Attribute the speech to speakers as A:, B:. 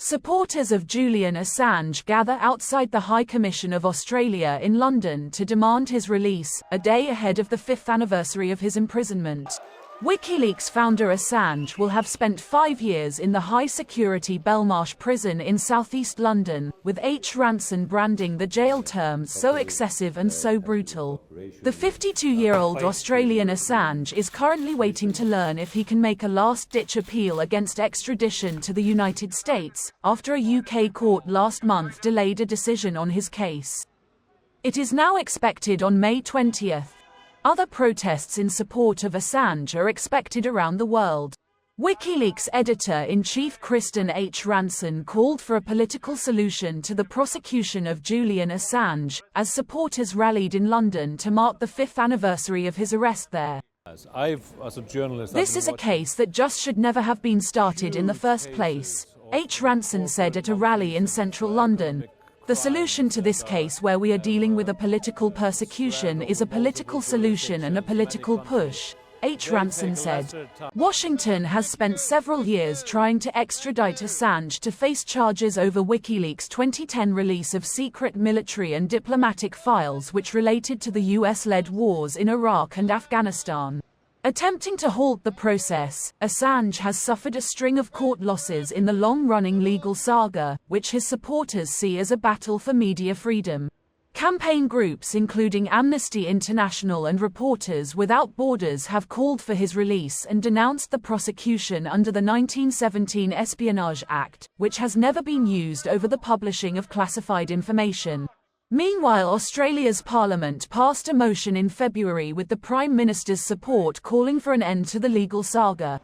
A: Supporters of Julian Assange gather outside the High Commission of Australia in London to demand his release, a day ahead of the 5th anniversary of his imprisonment. WikiLeaks founder Assange will have spent 5 years in the high-security Belmarsh prison in southeast London, with H. Ranson branding the jail terms so excessive and so brutal. The 52-year-old Australian Assange is currently waiting to learn if he can make a last-ditch appeal against extradition to the United States, after a UK court last month delayed a decision on his case. It is now expected on May 20th. Other protests in support of Assange are expected around the world. WikiLeaks editor-in-chief Kristen H. Ranson called for a political solution to the prosecution of Julian Assange, as supporters rallied in London to mark the 5th anniversary of his arrest there. This is a case that just should never have been started in the first place, H. Ranson said at a rally in central London. The solution to this case, where we are dealing with a political persecution, is a political solution and a political push, H. Ranson said. Washington has spent several years trying to extradite Assange to face charges over WikiLeaks' 2010 release of secret military and diplomatic files which related to the US-led wars in Iraq and Afghanistan. Attempting to halt the process, Assange has suffered a string of court losses in the long-running legal saga, which his supporters see as a battle for media freedom. Campaign groups including Amnesty International and Reporters Without Borders have called for his release and denounced the prosecution under the 1917 Espionage Act, which has never been used over the publishing of classified information. Meanwhile, Australia's Parliament passed a motion in February with the Prime Minister's support calling for an end to the legal saga.